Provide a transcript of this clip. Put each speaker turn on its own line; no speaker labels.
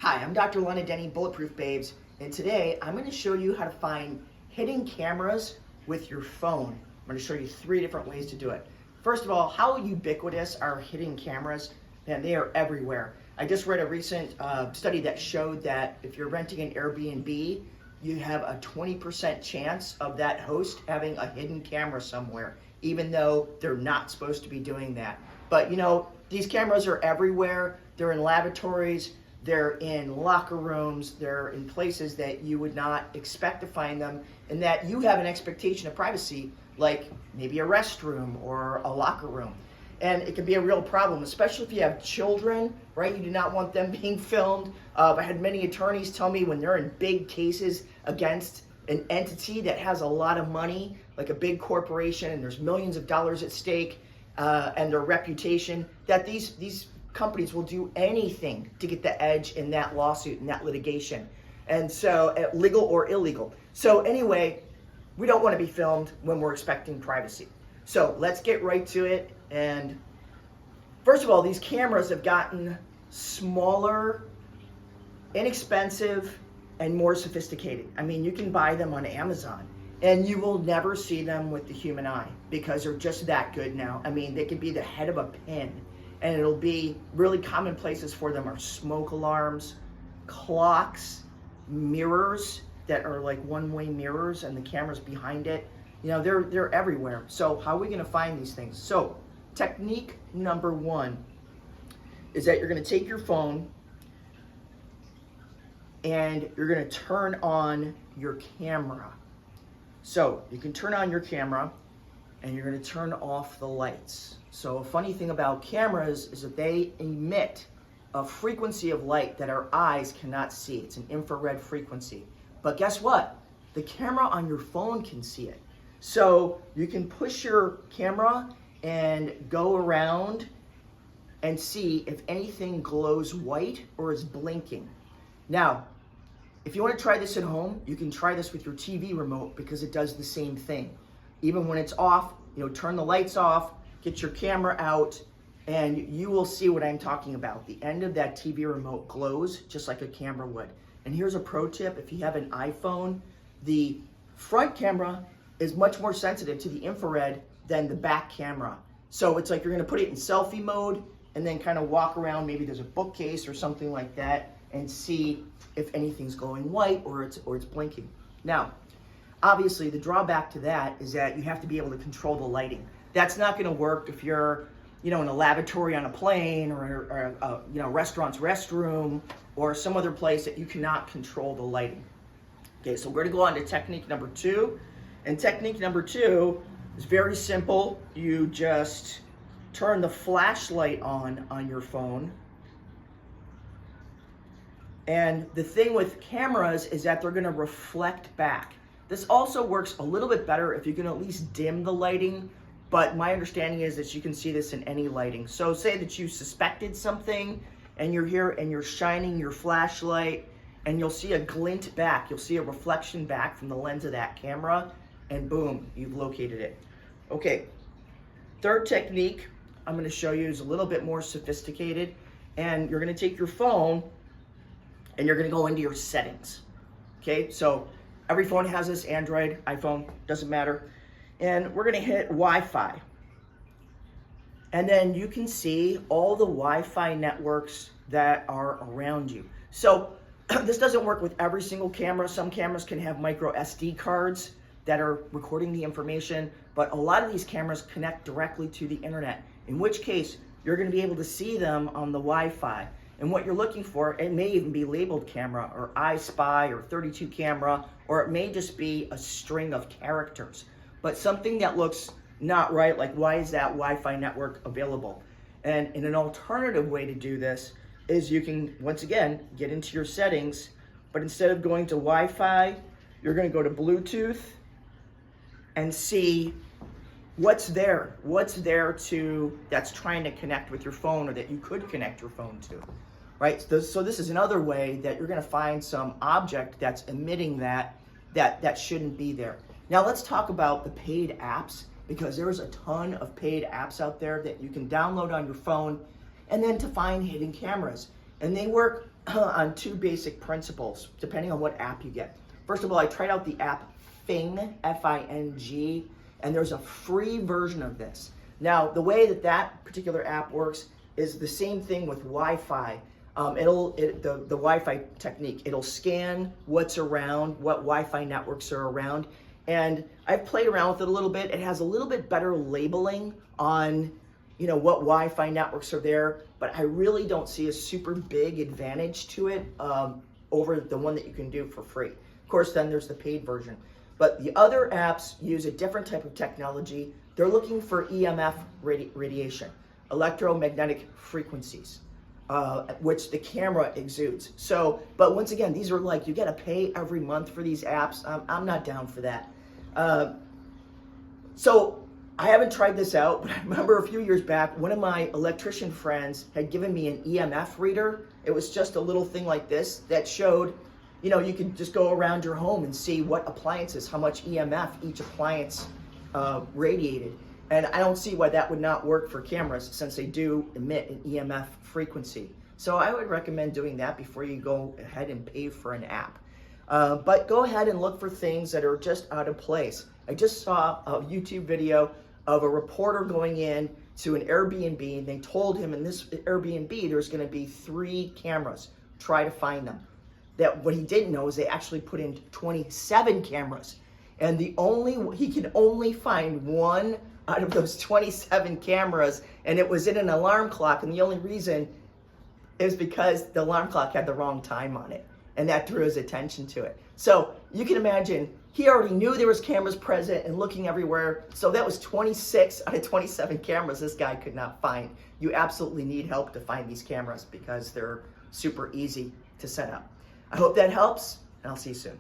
Hi, I'm Dr. Lana Denny, Bulletproof Babes, and today I'm going to show you how to find hidden cameras with your phone. I'm going to show you 3 different ways to do it. First of all, how ubiquitous are hidden cameras? Man, they are everywhere. I just read a recent study that showed that if you're renting an Airbnb, you have a 20% chance of that host having a hidden camera somewhere, even though they're not supposed to be doing that. But you know, these cameras are everywhere. They're in lavatories, they're in locker rooms, they're in places that you would not expect to find them, and that you have an expectation of privacy, like maybe a restroom or a locker room. And it can be a real problem, especially if you have children, right? You do not want them being filmed. I had many attorneys tell me when they're in big cases against an entity that has a lot of money, like a big corporation, and there's millions of dollars at stake, and their reputation, that these companies will do anything to get the edge in that lawsuit, in that litigation. And so, legal or illegal. So anyway, we don't want to be filmed when we're expecting privacy. So let's get right to it. And first of all, these cameras have gotten smaller, inexpensive, and more sophisticated. I mean, you can buy them on Amazon and you will never see them with the human eye because they're just that good now. I mean, they could be the head of a pin, and it'll be really common places for them are smoke alarms, clocks, mirrors that are like one-way mirrors and the camera's behind it. You know, they're everywhere. So how are we going to find these things? So technique number 1 is that you're going to take your phone and you're going to turn on your camera. So you can turn on your camera and you're going to turn off the lights. So a funny thing about cameras is that they emit a frequency of light that our eyes cannot see. It's an infrared frequency. But guess what? The camera on your phone can see it. So you can push your camera and go around and see if anything glows white or is blinking. Now, if you want to try this at home, you can try this with your TV remote because it does the same thing. Even when it's off, you know, turn the lights off, get your camera out, and you will see what I'm talking about. The end of that TV remote glows just like a camera would. And here's a pro tip: if you have an iPhone, the front camera is much more sensitive to the infrared than the back camera. So it's like you're gonna put it in selfie mode and then kind of walk around, maybe there's a bookcase or something like that, and see if anything's glowing white or it's blinking. Now, obviously the drawback to that is that you have to be able to control the lighting. That's not gonna work if you're, you know, in a lavatory on a plane or you know, restaurant's restroom or some other place that you cannot control the lighting. Okay, so we're gonna go on to technique number 2. And technique number 2 is very simple. You just turn the flashlight on your phone. And the thing with cameras is that they're gonna reflect back. This also works a little bit better if you can at least dim the lighting, but my understanding is that you can see this in any lighting. So say that you suspected something and you're here and you're shining your flashlight and you'll see a glint back. You'll see a reflection back from the lens of that camera, and boom, you've located it. Okay, third technique I'm gonna show you is a little bit more sophisticated, and you're gonna take your phone and you're gonna go into your settings. Okay, so every phone has this, Android, iPhone, doesn't matter. And we're gonna hit Wi-Fi. And then you can see all the Wi-Fi networks that are around you. So this doesn't work with every single camera. Some cameras can have micro SD cards that are recording the information, but a lot of these cameras connect directly to the internet, in which case you're gonna be able to see them on the Wi-Fi. And what you're looking for, it may even be labeled camera or I Spy or 32 camera, or it may just be a string of characters, but something that looks not right, like why is that Wi-Fi network available? And in an alternative way to do this is you can, once again, get into your settings, but instead of going to Wi-Fi, you're gonna go to Bluetooth and see what's there that's trying to connect with your phone or that you could connect your phone to, right? So this is another way that you're gonna find some object that's emitting that shouldn't be there. Now let's talk about the paid apps, because there's a ton of paid apps out there that you can download on your phone and then to find hidden cameras. And they work on two basic principles, depending on what app you get. First of all, I tried out the app Fing, F-I-N-G, and there's a free version of this. Now, the way that that particular app works is the same thing with Wi-Fi. The Wi-Fi technique, it'll scan what's around, what Wi-Fi networks are around, and I've played around with it a little bit. It has a little bit better labeling on, what Wi-Fi networks are there, but I really don't see a super big advantage to it over the one that you can do for free. Of course, then there's the paid version. But the other apps use a different type of technology. They're looking for EMF radiation, electromagnetic frequencies, which the camera exudes. So, but once again, these are like, you gotta pay every month for these apps. I'm not down for that. So I haven't tried this out, but I remember a few years back, one of my electrician friends had given me an EMF reader. It was just a little thing like this that showed, you can just go around your home and see what appliances, how much EMF each appliance radiated. And I don't see why that would not work for cameras, since they do emit an EMF frequency. So I would recommend doing that before you go ahead and pay for an app. But go ahead and look for things that are just out of place. I just saw a YouTube video of a reporter going in to an Airbnb, and they told him in this Airbnb there's going to be 3 cameras. Try to find them. That what he didn't know is they actually put in 27 cameras, and he can only find one out of those 27 cameras, and it was in an alarm clock, and the only reason is because the alarm clock had the wrong time on it, and that drew his attention to it. So you can imagine, he already knew there was cameras present and looking everywhere, so that was 26 out of 27 cameras this guy could not find. You absolutely need help to find these cameras because they're super easy to set up. I hope that helps, and I'll see you soon.